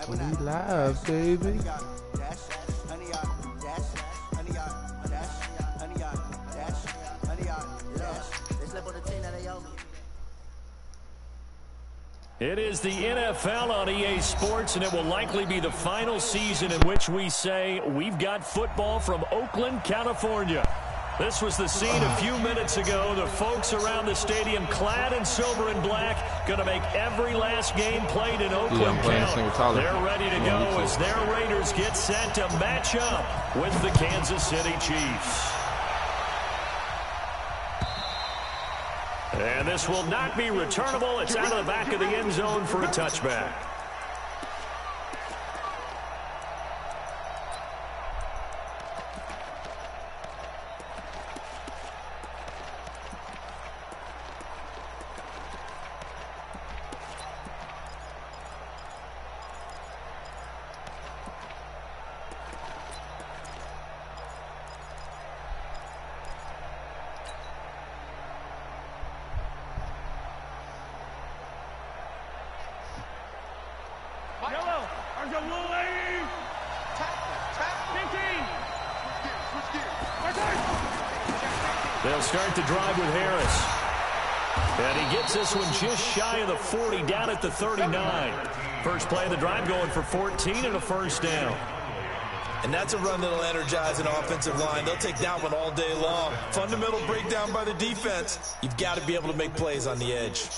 We live, baby. It is the NFL on EA Sports, and it will likely be the final season in which we say we've got football from Oakland, California. This was the scene a few minutes ago. The folks around the stadium clad in silver and black going to make every last game played in Oakland count. They're ready to go as their Raiders get set to match up with the Kansas City Chiefs. And this will not be returnable. It's out of the back of the end zone for a touchback. They'll start the drive with Harris. And he gets this one just shy of the 40, down at the 39. First play of the drive going for 14 and a first down. And that's a run that'll energize an offensive line. They'll take that one all day long. Fundamental breakdown by the defense. You've got to be able to make plays on the edge.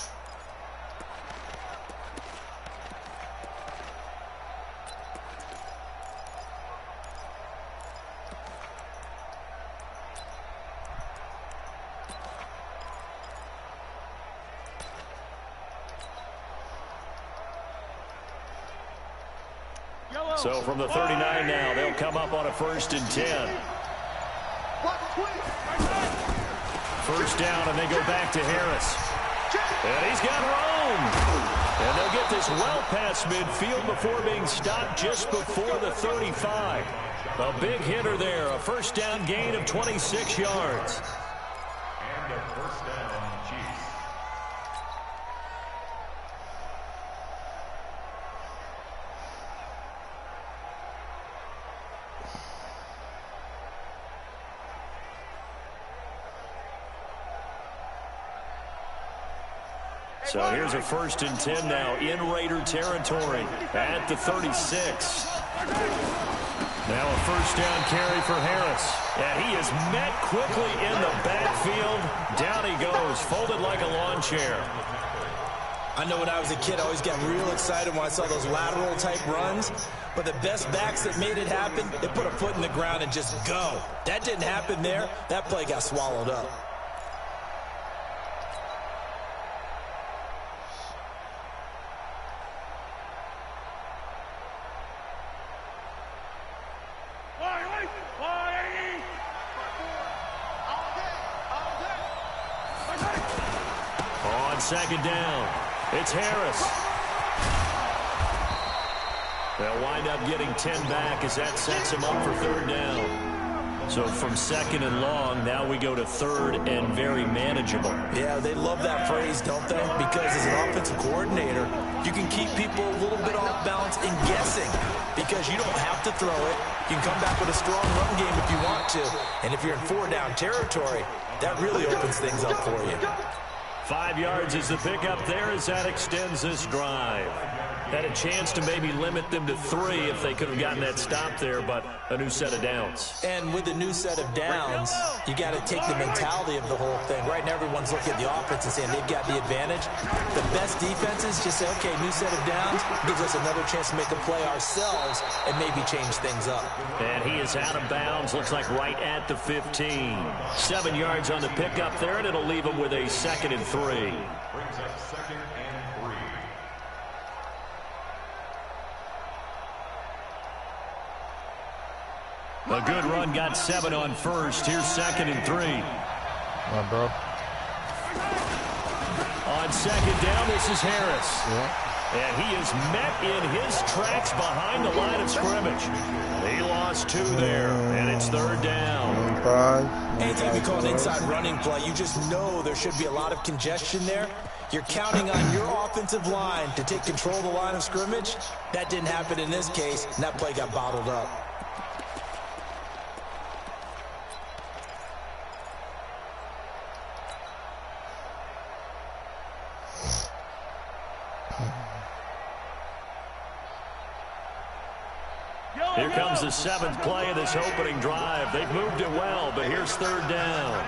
So from the 39 now, they'll come up on a 1st and 10. First down, and they go back to Harris. And he's got room. And they'll get this well past midfield before being stopped just before the 35. A big hitter there, a first down gain of 26 yards. And a first down, Chiefs. So here's a 1st and 10 now in Raider territory at the 36. Now a first down carry for Harris. And he is met quickly in the backfield. Down he goes, folded like a lawn chair. I know when I was a kid, I always got real excited when I saw those lateral type runs. But the best backs that made it happen, they put a foot in the ground and just go. That didn't happen there. That play got swallowed up. Second down. It's Harris. They'll wind up getting 10 back as that sets him up for 3rd down. So from 2nd and long, now we go to 3rd and very manageable. Yeah, they love that phrase, don't they? Because as an offensive coordinator, you can keep people a little bit off balance and guessing because you don't have to throw it. You can come back with a strong run game if you want to. And if you're in 4-down territory, that really opens things up for you. 5 yards is the pickup there as that extends this drive. Had a chance to maybe limit them to 3 if they could have gotten that stop there, but a new set of downs. And with a new set of downs, you got to take the mentality of the whole thing. Right now, everyone's looking at the offense and saying they've got the advantage. The best defenses just say, okay, new set of downs gives us another chance to make a play ourselves and maybe change things up. And he is out of bounds, looks like right at the 15. 7 yards on the pickup there, and it'll leave him with a 2nd and 3. Brings up 2nd and 3. A good run, got 7 on first. Here's 2nd and 3. Come on, bro. On 2nd down, this is Harris. Yeah. And he is met in his tracks behind the line of scrimmage. He lost 2 there, and it's 3rd down. Anytime you call an inside running play, you just know there should be a lot of congestion there. You're counting on your offensive line to take control of the line of scrimmage. That didn't happen in this case, and that play got bottled up. Here comes the 7th play of this opening drive. They've moved it well, but here's 3rd down.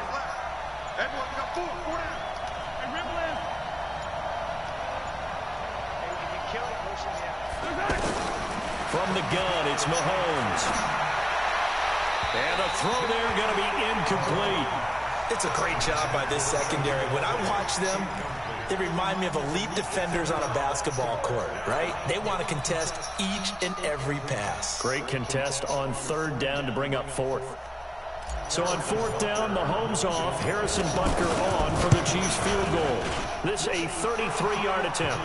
From the gun, it's Mahomes. And a throw there going to be incomplete. It's a great job by this secondary. When I watch them, they remind me of elite defenders on a basketball court, right? They want to contest each and every pass. Great contest on 3rd down to bring up 4th. So on 4th down, Mahomes off, Harrison Butker on for the Chiefs field goal. This a 33-yard attempt.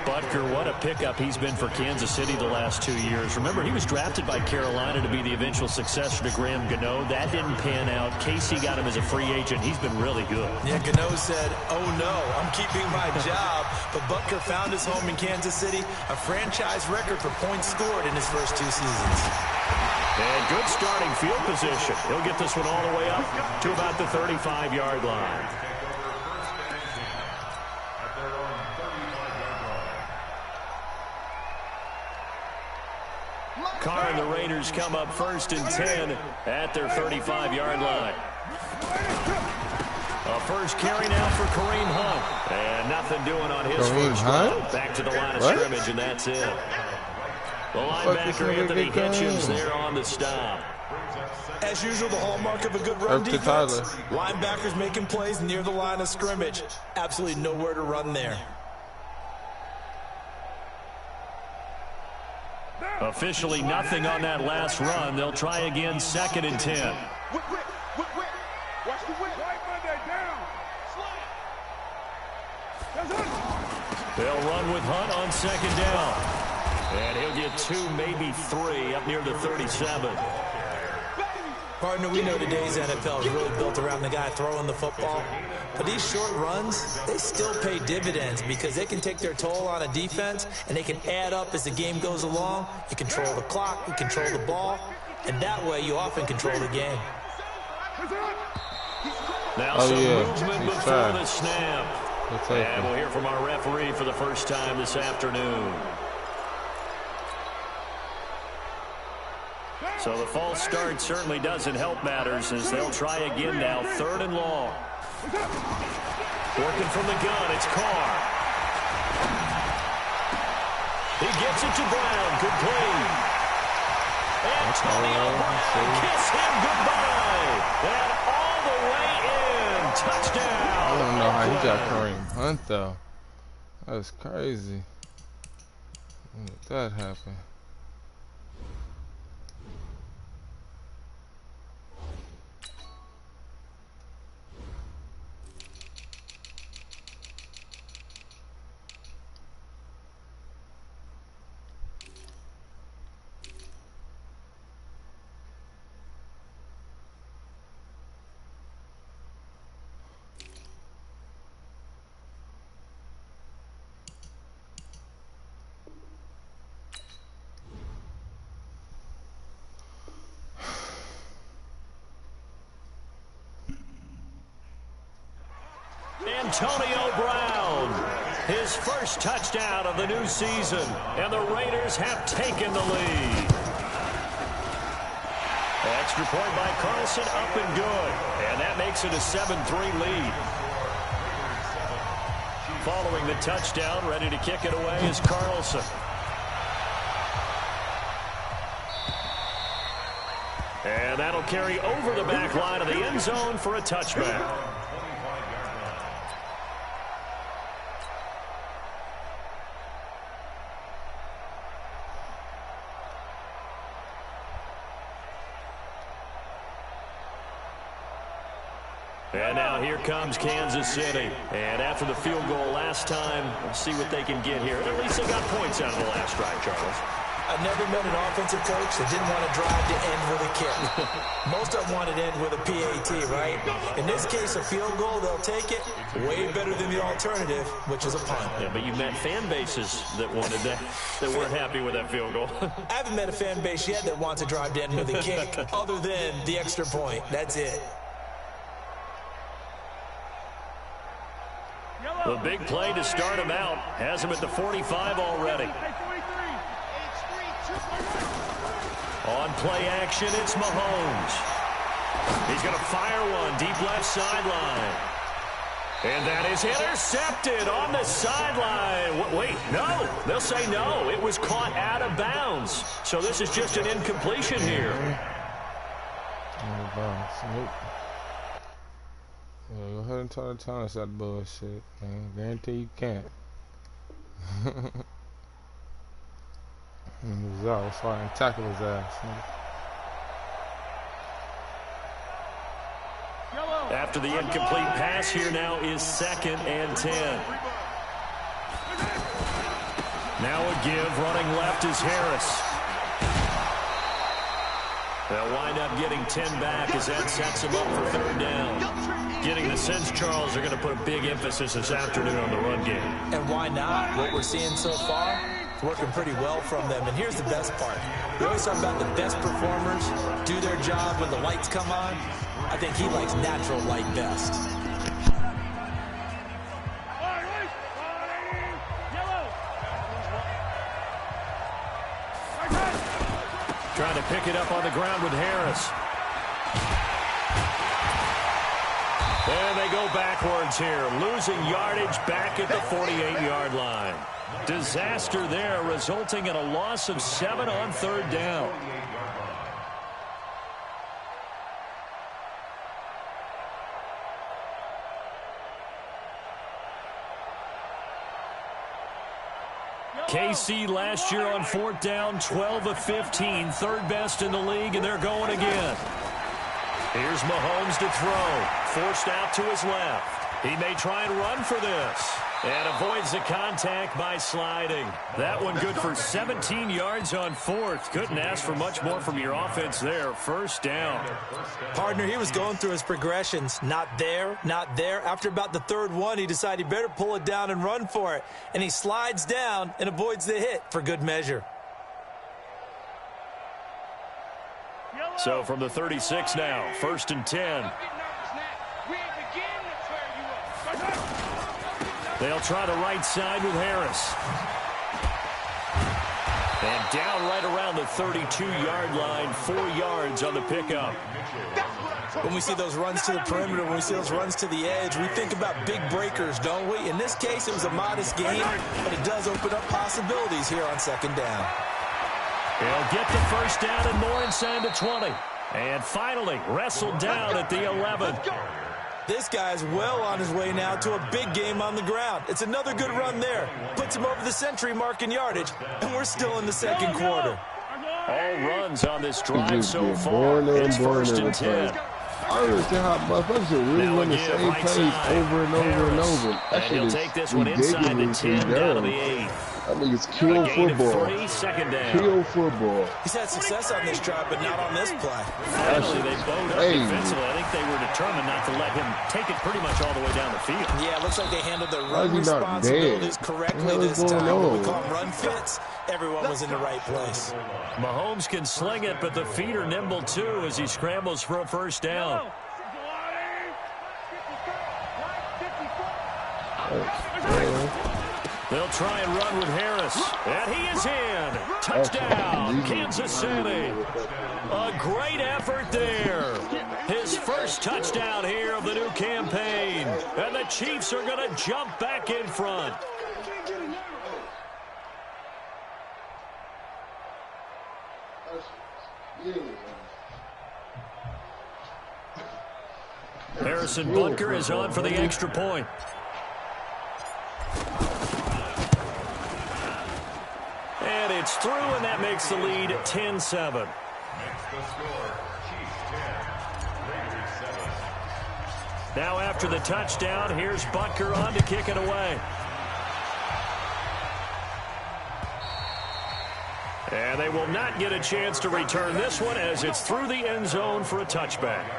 Butker, what a pickup he's been for Kansas City the last 2 years. Remember, he was drafted by Carolina to be the eventual successor to Graham Gano. That didn't pan out. Casey got him as a free agent. He's been really good. Yeah, Gano said, oh no, I'm keeping my job. But Butker found his home in Kansas City, a franchise record for points scored in his first 2 seasons. And good starting field position. He'll get this one all the way up to about the 35-yard line. Carr and the Raiders come up 1st and 10 at their 35-yard line. A first carry now for Kareem Hunt. And nothing doing on his first run. Back to the line of scrimmage, and that's it. The linebacker, Anthony Hitchens, there on the stop. As usual, the hallmark of a good run defense. Linebackers making plays near the line of scrimmage. Absolutely nowhere to run there. Officially nothing on that last run. They'll try again 2nd and 10. They'll run with Hunt on 2nd down. And he'll get 2, maybe 3 up near the 37. Partner, we know today's NFL is really built around the guy throwing the football. But these short runs, they still pay dividends because they can take their toll on a defense and they can add up as the game goes along. You control the clock, you control the ball, and that way you often control the game. Now some movement before the snap. And we'll hear from our referee for the first time this afternoon. So the false start certainly doesn't help matters as they'll try again now, 3rd and long. Working from the gun, it's Carr. He gets it to Brown, good play. Antonio Brown, kiss him goodbye. And all the way in, touchdown. I don't know how he got Kareem Hunt though. That's crazy. When did that happen? Antonio Brown, his first touchdown of the new season, and the Raiders have taken the lead. Extra point by Carlson, up and good, and that makes it a 7-3 lead. Following the touchdown, ready to kick it away is Carlson. And that'll carry over the back line of the end zone for a touchback. And now here comes Kansas City. And after the field goal last time, let's see what they can get here. At least they got points out of the last drive, Charles. I've never met an offensive coach that didn't want to drive to end with a kick. Most of them want to end with a PAT, right? In this case, a field goal, they'll take it. Way better than the alternative, which is a punt. Yeah, but you met fan bases that wanted that weren't happy with that field goal. I haven't met a fan base yet that wants to drive to end with a kick, other than the extra point. That's it. The big play to start him out has him at the 45 already. On play action, it's Mahomes. He's going to fire one deep left sideline. And that is intercepted on the sideline. Wait, no. They'll say no. It was caught out of bounds. So this is just an incompletion here. Out of bounds. Nope. Yeah, go ahead and tell the Thomas that bullshit, man. Guarantee you can't. He was out. That's why I didn't tackle his ass. Man. After the incomplete pass, here now is 2nd and 10. Now a give. Running left is Harris. They'll wind up getting 10 back as that sets them up for 3rd down. Getting the sense, Charles, they're going to put a big emphasis this afternoon on the run game. And why not? What we're seeing so far, it's working pretty well from them. And here's the best part. We always talk about the best performers do their job when the lights come on. I think he likes natural light best. Trying to pick it up on the ground with Harris. And they go backwards here, losing yardage back at the 48-yard line. Disaster there, resulting in a loss of 7 on 3rd down. KC last year on 4th down, 12 of 15, 3rd best in the league, and they're going again. Here's Mahomes to throw, forced out to his left. He may try and run for this, and avoids the contact by sliding. That one good for 17 yards on 4th. Couldn't ask for much more from your offense there. 1st down. Partner, he was going through his progressions. Not there, not there. After about the 3rd one, he decided he better pull it down and run for it. And he slides down and avoids the hit for good measure. So from the 36 now, 1st and 10. They'll try the right side with Harris. And down right around the 32-yard line, 4 yards on the pickup. When we see those runs to the perimeter, when we see those runs to the edge, we think about big breakers, don't we? In this case, it was a modest gain, but it does open up possibilities here on 2nd down. He'll get the 1st down and more inside the 20. And finally, wrestled down at the 11. This guy's well on his way now to a big game on the ground. It's another good run there. Puts him over the century mark in yardage, and we're still in the 2nd quarter. All runs on this drive so far. It's 1st and 10. I understand how motherfuckers really run the same plays over and over and over. And he'll take this one inside the 10 down to the 8. I mean, it's kill football. 3, 2nd down. Kill football. He's had success on this drive, but not on this play. Finally, they bowed up defensively. I think they were determined not to let him take it pretty much all the way down the field. Yeah, it looks like they handled their run responsibilities correctly this time. When we call them run fits, everyone was in the right place. Mahomes can sling it, but the feet are nimble too as he scrambles for a 1st down. They'll try and run with Harris. And he is in. Touchdown, Kansas City. A great effort there. His 1st touchdown here of the new campaign. And the Chiefs are going to jump back in front. Harrison Butker is on for the extra point. And it's through, and that makes the lead 10-7. Makes the score, Chiefs 10, Raiders 7. Now after the touchdown, here's Butker on to kick it away. And they will not get a chance to return this one as it's through the end zone for a touchback.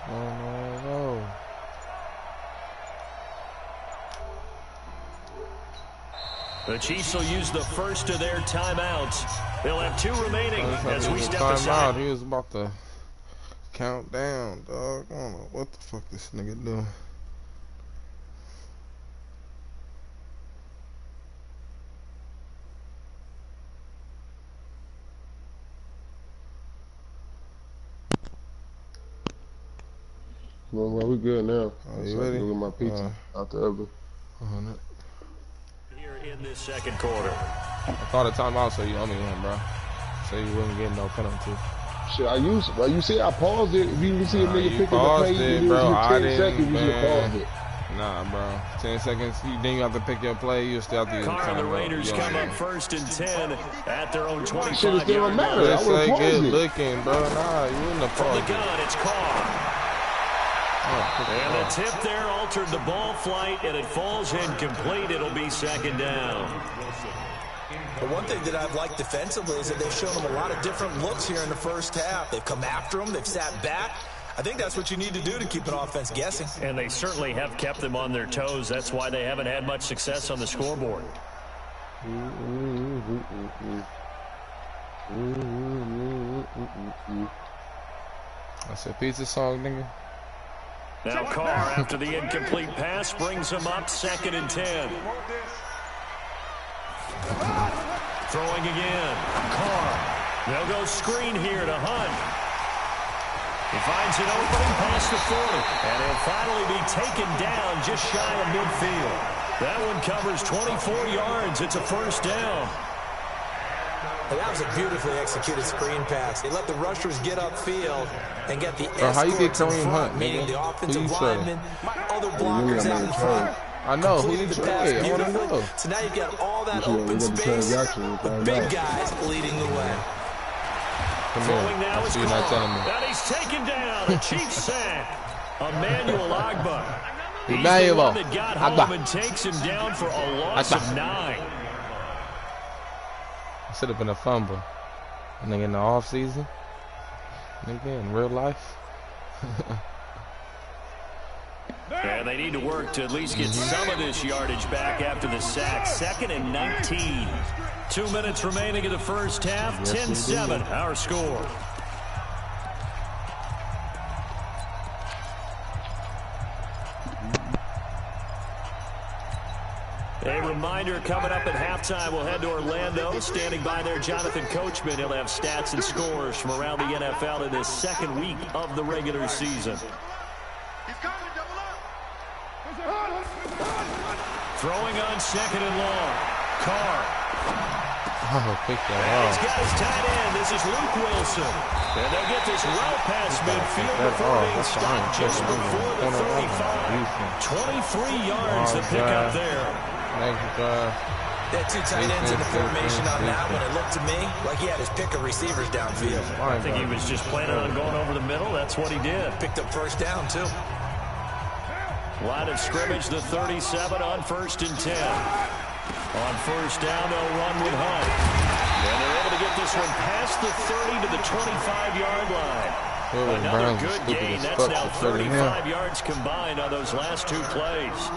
No. The Chiefs will use the first of their timeouts. They'll have 2 remaining as we step aside. He was about to count down, dog. I don't know what the fuck this nigga doing. Well, we good now. Oh, you ready? Look at my pizza out the oven. Here in this second quarter. I called a timeout so you owe me one, bro. So you wouldn't get no penalty. Shit, you see I paused it. If you see a nigga picking the page, it, bro. I 10 seconds, you should have paused it. Nah, bro. 10 seconds. Then you have to pick your play. You still have to Car and the Raiders come up 1st and 10 at their own 25-yard Shit, it still don't matter. Let's I would say have paused good it. looking, bro. Nah, you in the From the pause. gun, it's Carr. And the tip there altered the ball flight, and it falls incomplete. It'll be 2nd down. But one thing that I've liked defensively is that they've shown them a lot of different looks here in the first half. They've come after them. They've sat back. I think that's what you need to do to keep an offense guessing. And they certainly have kept them on their toes. That's why they haven't had much success on the scoreboard. That's a pizza song, nigga. Now Carr, after the incomplete pass, brings him up 2nd and 10. Throwing again. Carr. They'll go screen here to Hunt. He finds an opening past the 40. And he'll finally be taken down just shy of midfield. That one covers 24 yards. It's a 1st down. And that was a beautifully executed screen pass. They let the rushers get upfield and get the how you get escorts in Kareem front, Hunt, meaning nigga? the offensive Who you trade? linemen, other blockers out in front. I know. Who you Completed the pass trade? I want to beautifully. know. So now you've got all that Yeah, open we got the space. transaction. The big guys leading the way. Come Throwing here. now is You're not telling me. Carr. And he's taken down. A Chiefs sack. Emmanuel Agba. He's the Emmanuel one that got home Agba. and takes him down for a loss of 9. It should have been a fumble. Nigga in the off season. Nigga in real life. And they need to work to at least get some of this yardage back after the sack. 2nd and 19. 2 minutes remaining in the first half. 10-7, our score. A reminder, coming up at halftime, we'll head to Orlando. Standing by there, Jonathan Coachman. He'll have stats and scores from around the NFL in this 2nd week of the regular season. Throwing on 2nd and long. Carr. Oh, pick that And he's off. got his tight end. This is Luke Wilson. And they'll get this well past midfield before being stopped just before the 35. 23 yards to pick up there. Next drive. They had two tight ends in the formation on that one. It looked to me like he had his pick of receivers downfield. I think he was just planning on going over the middle. That's what he did. Picked up first down, too. Line of scrimmage, the 37 on 1st and 10. On 1st down, they'll run with Hunt. And they're able to get this one past the 30 to the 25-yard line. Another good gain. That's now 35 yards combined on those last two plays.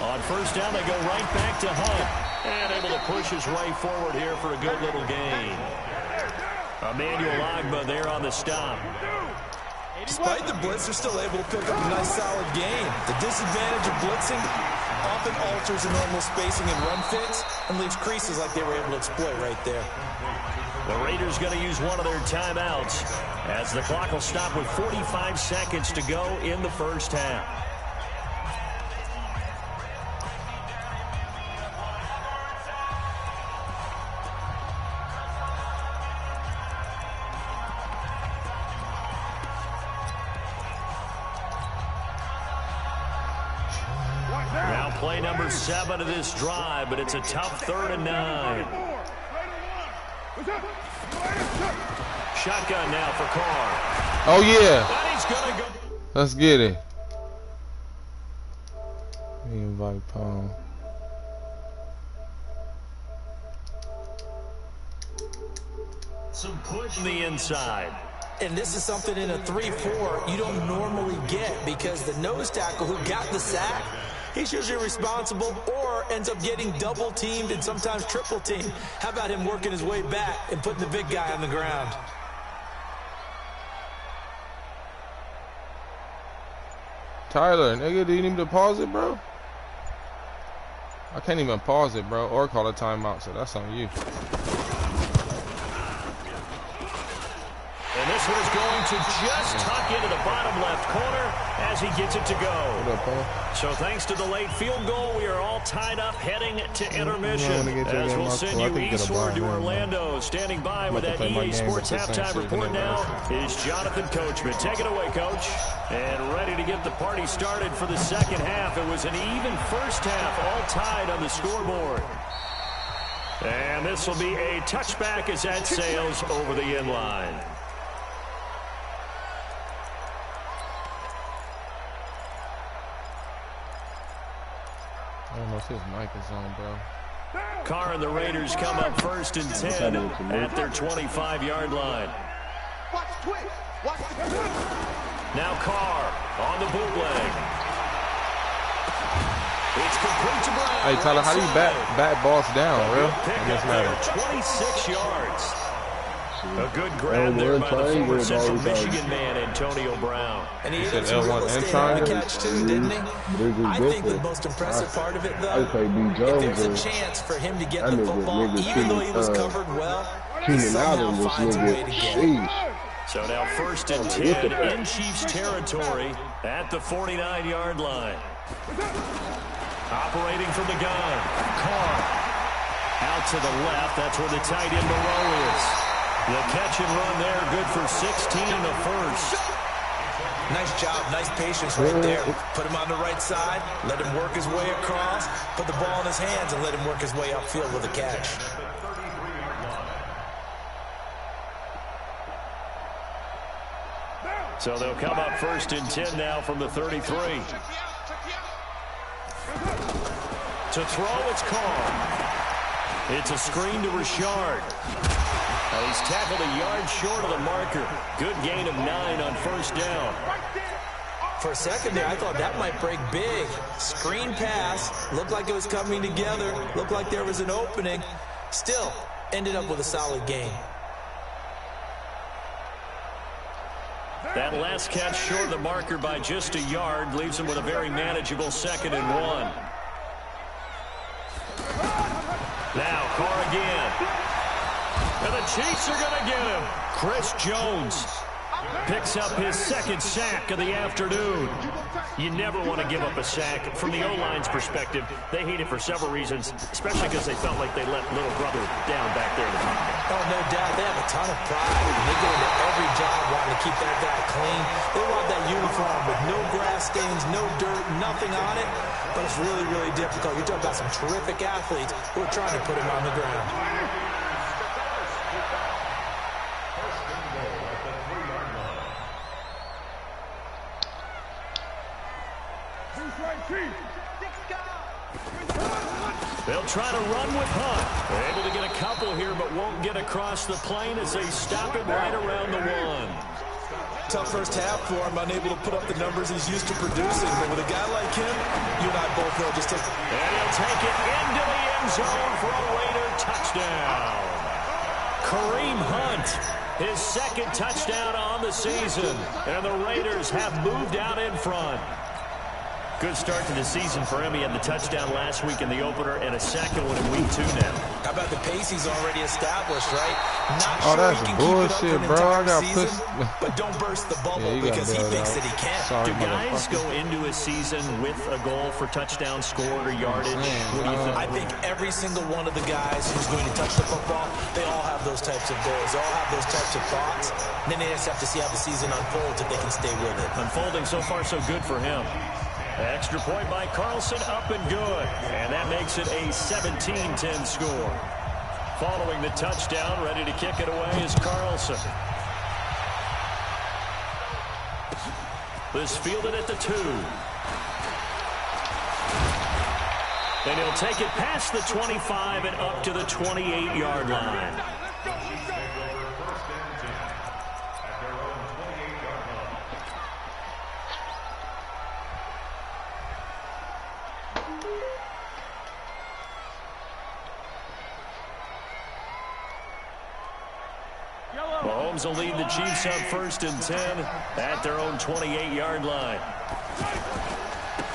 On 1st down, they go right back to Hunt. And able to push his way forward here for a good little gain. Emmanuel Ogbah there on the stop. Despite the blitz, they're still able to pick up a nice solid gain. The disadvantage of blitzing often alters the normal spacing and run fits and leaves creases like they were able to exploit right there. The Raiders going to use one of their timeouts as the clock will stop with 45 seconds to go in the first half. Now play number 7 of this drive, but it's a tough 3rd and 9. Shotgun now for Carr. Oh yeah. And he's gonna go. Let's get it. Invite Palm. Some push on the inside. And this is something in a 3-4 you don't normally get because the nose tackle who got the sack, he's usually responsible or ends up getting double teamed and sometimes triple teamed. How about him working his way back and putting the big guy on the ground? Tyler, nigga, do you need me to pause it, bro? I can't even pause it, bro, or call a timeout, so that's on you. And this one is going to just tuck into the bottom left corner as he gets it to go. What up, Paul? So thanks to the late field goal, we are all tied up heading to intermission. As we'll send you eastward to Orlando. Standing by with that EA Sports halftime report now is Jonathan Coachman. Take it away, Coach. And ready to get the party started for the second half. It was an even first half, all tied on the scoreboard. And this will be a touchback as that sails over the end line. I don't know if his mic is on, bro. Carr and the Raiders come up 1st and 10 at their 25-yard line. Now Carr on the bootleg. It's complete to Brown. Hey, Tyler, how do you bat boss down, real? Pick up there, 26 yards. A good grab there by the former Central Michigan man, Antonio Brown. And he said hit some real L1 estate and on the catch too, didn't he? I think the most impressive part of it, though, if there's a chance for him to get the football, even though he was covered well, he somehow finds a way to get it. So now 1st and 10 in Chiefs territory at the 49-yard line. Operating from the gun, Carr. Out to the left, that's where the tight end Moreau is. The catch and run there, good for 16 and a first. Nice job, nice patience right there. Put him on the right side, let him work his way across, put the ball in his hands, and let him work his way upfield with a catch. So they'll come up 1st and 10 now from the 33. To throw, it's Carr. It's a screen to Richard. He's tackled a yard short of the marker. Good gain of 9 on 1st down. For a second there, I thought that might break big. Screen pass, looked like it was coming together, looked like there was an opening. Still, ended up with a solid gain. That last catch short of the marker by just a yard leaves him with a very manageable 2nd and 1. Now Carr again. And the Chiefs are going to get him. Chris Jones picks up his 2nd sack of the afternoon. You never want to give up a sack. From the O-line's perspective, they hate it for several reasons, especially because they felt like they let little brother down back there in the pocket. Oh, no doubt. They have a ton of pride. They go into every job wanting to keep that guy clean. They want that uniform with no grass stains greens, no dirt, nothing on it, but it's really, really difficult. You're talking about some terrific athletes who are trying to put him on the ground. They'll try to run with Hunt. They're able to get a couple here, but won't get across the plane as they stop it right around the 1. Tough first half for him, unable to put up the numbers he's used to producing. But with a guy like him, you and I both know just take. And he'll take it into the end zone for a Raider touchdown. Kareem Hunt, his second touchdown on the season. And the Raiders have moved out in front. Good start to the season for him. He had the touchdown last week in the opener and a second one in week 2 now. How about the pace he's already established, right? Not oh, sure that's he can bullshit, keep it up for bro. I an got entire pushed. season, but don't burst the bubble because he thinks that he can. Sorry, do guys go into a season with a goal for touchdown scored or yardage? What do you think? I think every single one of the guys who's going to touch the football, they all have those types of goals. They all have those types of thoughts. And then they just have to see how the season unfolds if they can stay with it. Unfolding so far so good for him. Extra point by Carlson, up and good. And that makes it a 17-10 score. Following the touchdown, ready to kick it away is Carlson. This fielded at the 2. And he'll take it past the 25 and up to the 28-yard line. Mahomes will lead the Chiefs up 1st and 10 at their own 28-yard line.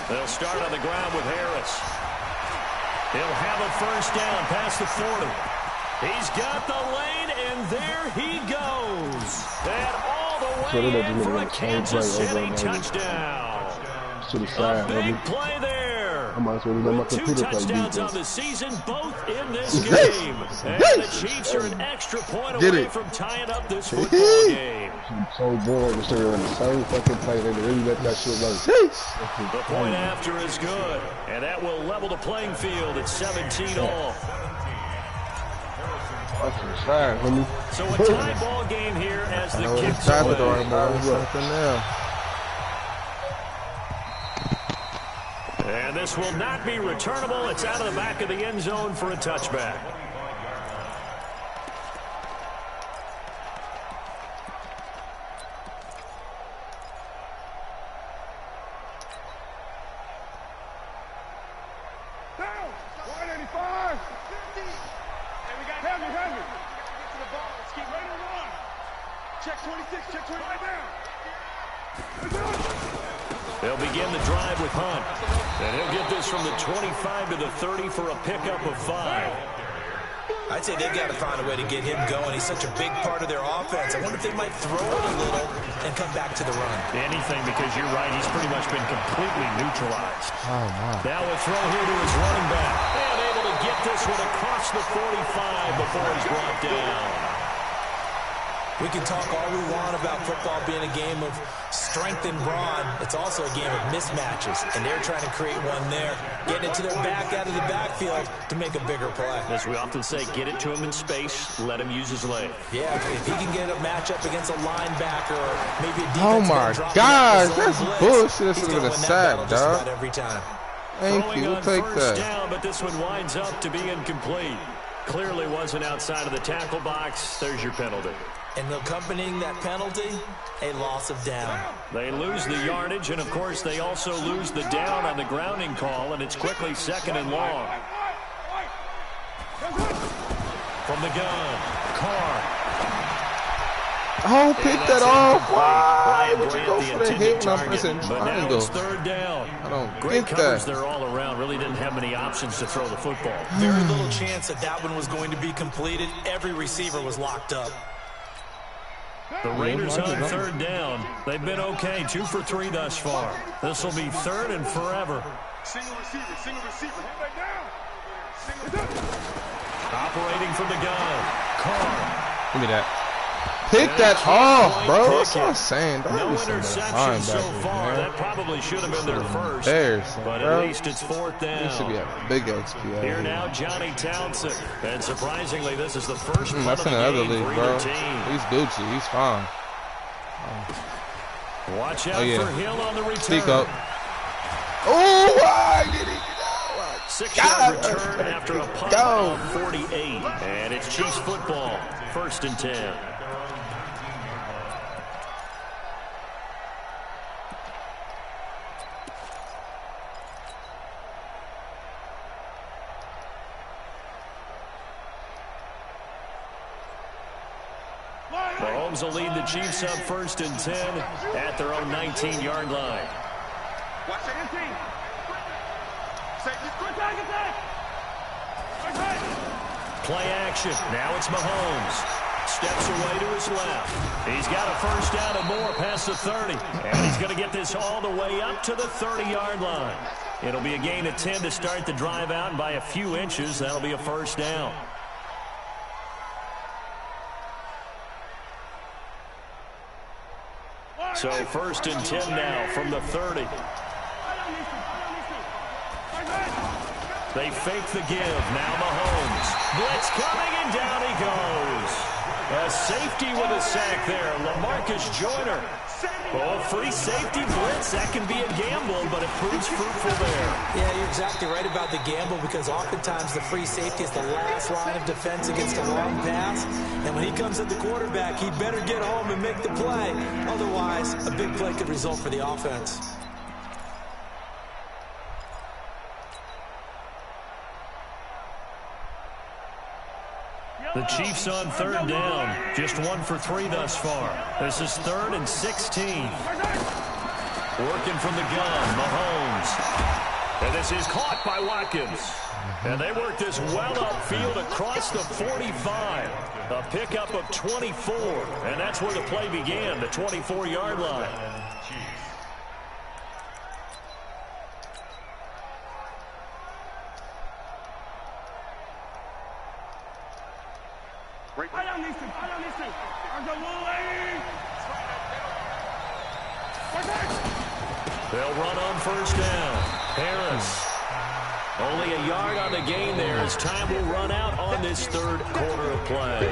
They'll start on the ground with Harris. He'll have a first down past the 40. He's got the lane, and there he goes. And all the way in for a Kansas City touchdown. A big play there. With 2 touchdowns on the season, both in this game. And the Chiefs are an extra point away from tying up this football game. I'm so bored to stay on the same fucking play. They really let that shit go. The point after is good, and that will level the playing field at 17-all. So a tie ball game here as the kicks away. And this will not be returnable. It's out of the back of the end zone for a touchback. Down! 185! 50! Hey, we got heavy. Get to the ball. Let's keep ready to run. Check 26. Check 20 right now. They'll begin the drive with Hunt. And he'll get this from the 25 to the 30 for a pickup of 5. I'd say they've got to find a way to get him going. He's such a big part of their offense. I wonder if they might throw it a little and come back to the run. Anything, because you're right. He's pretty much been completely neutralized. Oh, my. Now a throw here to his running back. And able to get this one across the 45 before he's brought down. We can talk all we want about football being a game of strength and brawn. It's also a game of mismatches, and they're trying to create one there, getting it to their back out of the backfield to make a bigger play. As we often say, get it to him in space, let him use his leg. Yeah, if he can get a matchup against a linebacker or maybe a defense. Oh my gosh, that's bullshit. This is a sack, dog. Every time. Thank you. We'll take that. Down, but this one winds up to be incomplete. Clearly wasn't outside of the tackle box. There's your penalty. And accompanying that penalty, a loss of down. They lose the yardage, and of course they also lose the down on the grounding call, and it's quickly 2nd and long. From the gun, Carr. Oh, pick that off. Why Ryan would you go for the hit when I'm pressing but now triangle? it's 3rd down. I don't Great get coverage that. there all around. Really didn't have many options to throw the football. Very little chance that that one was going to be completed. Every receiver was locked up. The Raiders on 3rd down. They've been okay, 2 for 3 thus far. This will be 3rd and forever. Single receiver. Hit back down. Operating from the gun, Carr. Give me that. pick that off, bro. That's what I'm saying. Don't No be some interception so far. man. That probably should have been their first. Embarrassing, But bro. at least it's fourth down. He should be having a big XP out Here here. now, Johnny Townsend. And surprisingly, this is the first punt That's of in the the other game league, for bro. either team. He's Gucci. He's fine. Watch out for Hill on the return. Speak up. Oh, why did he get out? 6-yard return after a punt of 48. And it's Chiefs football. 1st and 10. Mahomes will lead the Chiefs up 1st and 10 at their own 19-yard line. Watch it, team. Safety, good tag, attack. Play action. Now it's Mahomes. Steps away to his left. He's got a first down and more past the 30. And he's going to get this all the way up to the 30-yard line. It'll be a gain of 10 to start the drive out, and by a few inches, that'll be a first down. So 1st and 10 now from the 30. They fake the give. Now Mahomes. Blitz coming, and down he goes. A safety with a sack there. LaMarcus Joyner. Oh, free safety blitz. That can be a gamble, but it proves fruitful there. Yeah, you're exactly right about the gamble, because oftentimes the free safety is the last line of defense against a long pass. And when he comes at the quarterback, he better get home and make the play. Otherwise, a big play could result for the offense. The Chiefs on 3rd down. Just 1 for 3 thus far. This is 3rd and 16. Working from the gun, Mahomes. And this is caught by Watkins. And they work this well upfield across the 45. A pickup of 24. And that's where the play began, the 24-yard line. They'll run on 1st down. Harris. Only a yard on the gain there as time will run out on this 3rd quarter of play.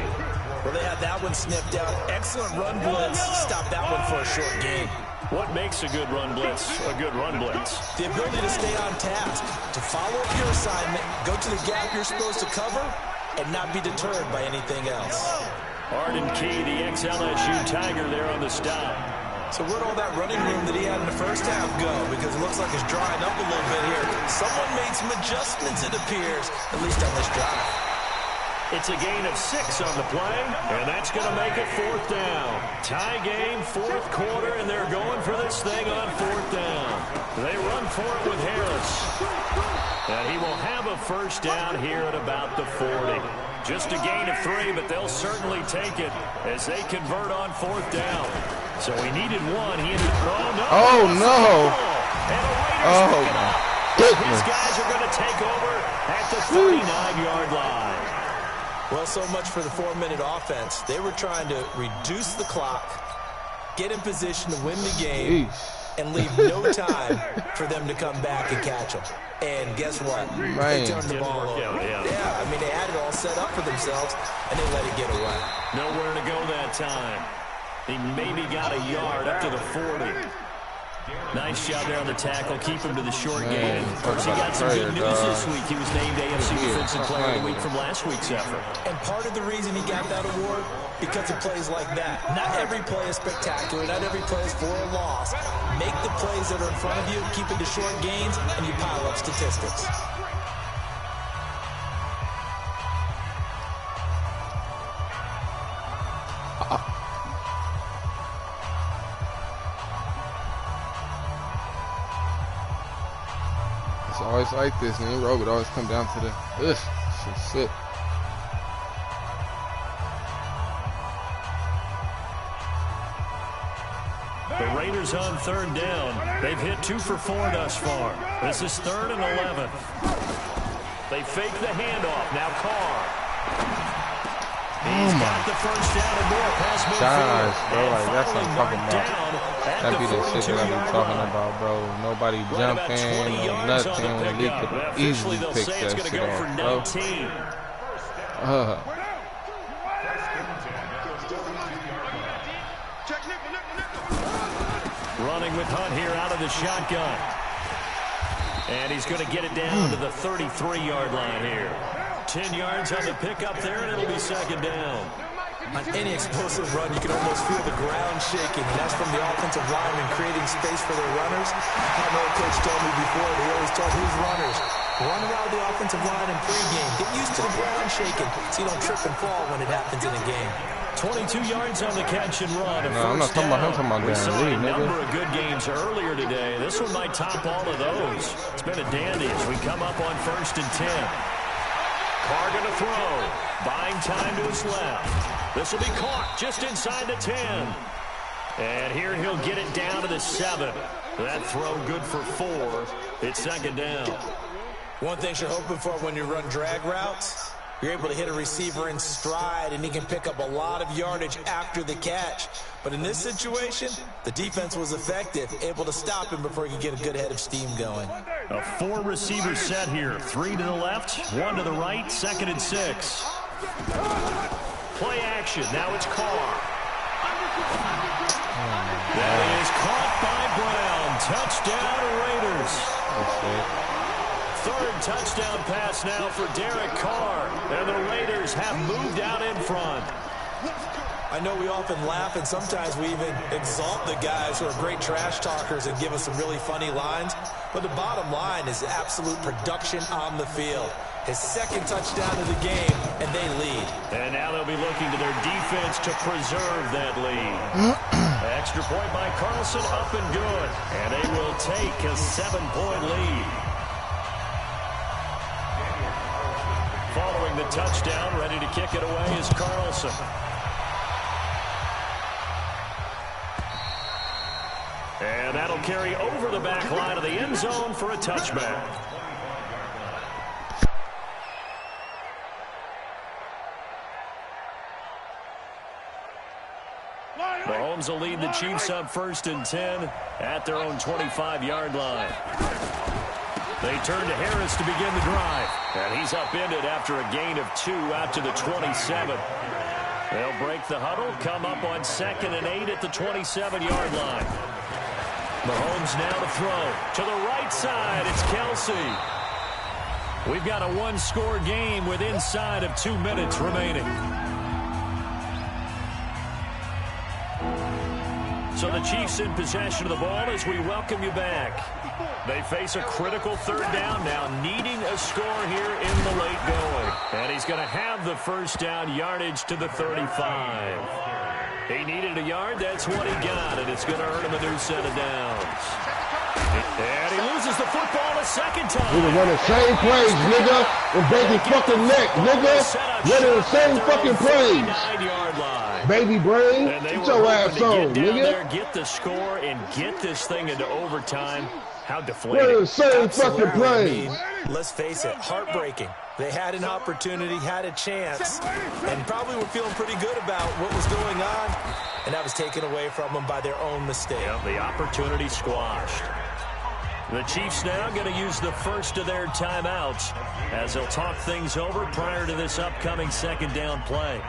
Well, they had that one sniffed out. Excellent run blitz. Stop that one for a short gain. What makes a good run blitz a good run blitz? The ability to stay on task, to follow up your assignment, go to the gap you're supposed to cover, and not be deterred by anything else. Arden Key, the ex-LSU Tiger, there on the stop. So where'd all that running room that he had in the first half go? Because it looks like it's drying up a little bit here. Someone made some adjustments, it appears, at least on this drive. It's a gain of 6 on the play, and that's going to make it 4th down. Tie game, 4th quarter, and they're going for this thing on 4th down. They run for it with Harris. And he will have a first down here at about the 40. Just a gain of 3, but they'll certainly take it as they convert on 4th down. So he needed 1. He ended up, Oh, no. And the Raiders Oh, pick it up. goodness. These guys are going to take over at the 39-yard line. Well, so much for the 4-minute offense. They were trying to reduce the clock, get in position to win the game, and leave no time for them to come back and catch them. And guess what? They turned the ball over. Yeah, I mean, they had it all set up for themselves, and they let it get away. Nowhere to go that time. He maybe got a yard up to the 40. Nice job there on the tackle. Keep him to the short game. Of course, he got some good news this week. He was named AFC Defensive Player of the Week from last week's effort. And part of the reason he got that award, because of plays like that. Not every play is spectacular. Not every play is for a loss. Make the plays that are in front of you, keep it to short gains, and you pile up statistics. It's always like this, man. Rob would always come down to the shit's sick. The Raiders on 3rd down. They've hit 2 for 4 thus far. This is 3rd and 11. They fake the handoff. Now Carr. He's got the first down and more past midfield. Guys, bro, like that's what I'm talking about. That be the shit that I be talking about, bro. Nobody jumping, no nothing. When Lee could easily pick that shit off, bro. Running with Hunt here out of the shotgun. And he's going to get it down to the 33-yard line here. 10 yards on the pickup there, and it'll be second down. On any explosive run, you can almost feel the ground shaking, and that's from the offensive linemen creating space for their runners. I know a coach told me before, they always told his runners, run around the offensive line in pregame. Get used to the ground shaking so you don't trip and fall when it happens in a game. 22 yards on the catch and run. No, I'm not talking about him. I'm talking about we saw a Dan Lee, number nigga. of good games earlier today. This one might top all of those. It's been a dandy as we come up on 1st and 10. Carr going to throw. Buying time to his left. This will be caught just inside the 10. And here he'll get it down to the 7. That throw good for 4. It's second down. One thing you're hoping for when you run drag routes, you're able to hit a receiver in stride, and he can pick up a lot of yardage after the catch. But in this situation, the defense was effective, able to stop him before he could get a good head of steam going. A 4-receiver set here. 3 to the left, 1 to the right, 2nd and 6. Play action. Now it's Carr. That is caught by Brown. Touchdown, Raiders. Third touchdown pass now for Derek Carr. And the Raiders have moved out in front. I know we often laugh, and sometimes we even exalt the guys who are great trash talkers and give us some really funny lines. But the bottom line is absolute production on the field. His 2nd touchdown of the game, and they lead. And now they'll be looking to their defense to preserve that lead. Extra point by Carlson, up and good. And they will take a 7-point lead. Following the touchdown, ready to kick it away is Carlson. And that'll carry over the back line of the end zone for a touchback. Mahomes will lead the Chiefs up 1st and 10 at their own 25-yard line. They turn to Harris to begin the drive. And he's upended after a gain of 2 out to the 27. They'll break the huddle, come up on 2nd and 8 at the 27-yard line. Mahomes now to throw. To the right side, it's Kelsey. We've got a 1-score game with inside of 2 minutes remaining. So the Chiefs in possession of the ball as we welcome you back. They face a critical 3rd down now, needing a score here in the late going. And he's going to have the 1st down, yardage to the 35. He needed a yard, that's what he got, and it's going to earn him a new set of downs. And he loses the football a 2nd time. We run the same plays, nigga, and break his fucking neck, nigga. Running the same fucking plays. 9-yard line. Baby brain, get your ass on, nigga. There, get the score, and get this thing into overtime. How deflating. Running the same fucking plays. I mean, let's face it, heartbreaking. They had an opportunity, had a chance, and probably were feeling pretty good about what was going on, and that was taken away from them by their own mistake. Yep, the opportunity squashed. The Chiefs now going to use the first of their timeouts as they'll talk things over prior to this upcoming 2nd down play.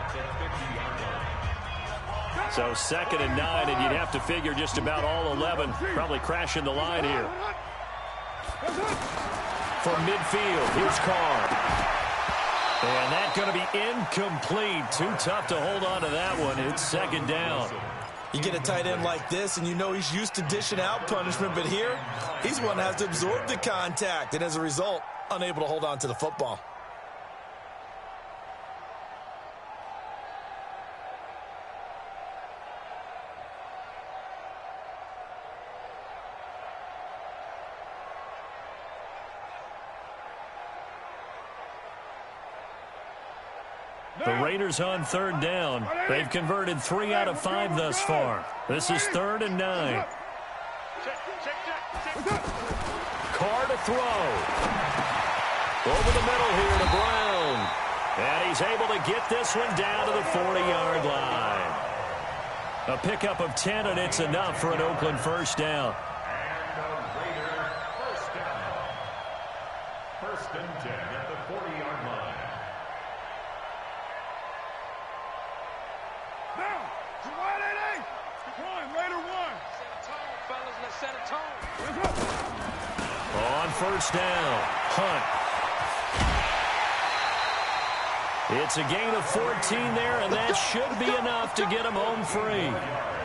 So 2nd and 9, and you'd have to figure just about all 11 probably crashing the line here. From midfield, here's Carr. And that's going to be incomplete. Too tough to hold on to that one. It's 2nd down. You get a tight end like this, and you know he's used to dishing out punishment, but here, he's one that has to absorb the contact, and as a result, unable to hold on to the football. The Raiders on 3rd down. They've converted 3 out of 5 thus far. This is 3rd and 9. Carr to throw. Over the middle here to Brown. And he's able to get this one down to the 40-yard line. A pickup of 10, and it's enough for an Oakland first down. And a Raider first down. First and 10 at the 40-yard line. Now, to wide 8-8. One, Raider one. Set a tone, fellas. Let's set a tone. On first down, Hunt. It's a gain of 14 there, and that should be enough to get him home free.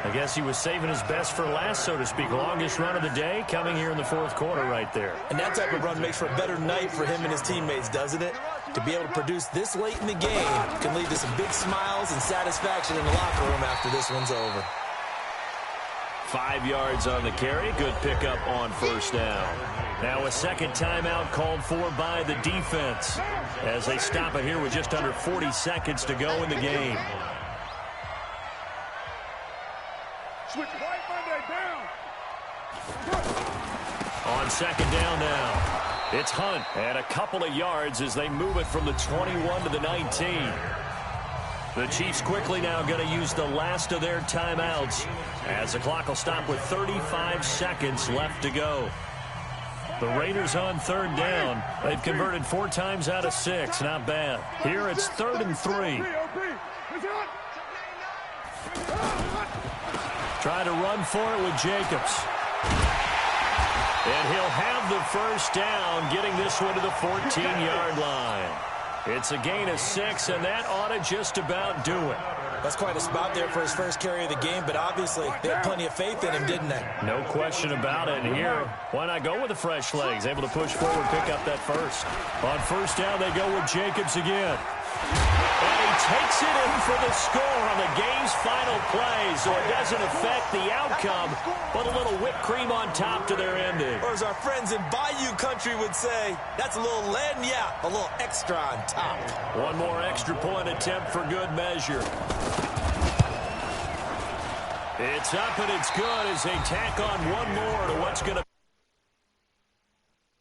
I guess he was saving his best for last, so to speak. Longest run of the day coming here in the fourth quarter right there. And that type of run makes for a better night for him and his teammates, doesn't it? To be able to produce this late in the game can lead to some big smiles and satisfaction in the locker room after this one's over. 5 yards on the carry. Good pickup on first down. Now a second timeout called for by the defense as they stop it here with just under 40 seconds to go in the game. Switch white Monday down. On second down now, it's Hunt and a couple of yards as they move it from the 21 to the 19. The Chiefs quickly now going to use the last of their timeouts as the clock will stop with 35 seconds left to go. The Raiders on third down. They've converted 4 times out of 6. Not bad. Here it's 3rd and 3. Try to run for it with Jacobs. And he'll have the first down, getting this one to the 14-yard line. It's a gain of 6, and that ought to just about do it. That's quite a spot there for his first carry of the game, but obviously they had plenty of faith in him, didn't they? No question about it. And here, why not go with the fresh legs? Able to push forward, pick up that first. On first down, they go with Jacobs again. And he takes it in for the score on the game's final play, so it doesn't affect the outcome, but a little whipped cream on top to their ending. Or as our friends in Bayou Country would say, that's a little lagniappe, a little extra on top. One more extra point attempt for good measure. It's up and it's good as they tack on one more to what's going to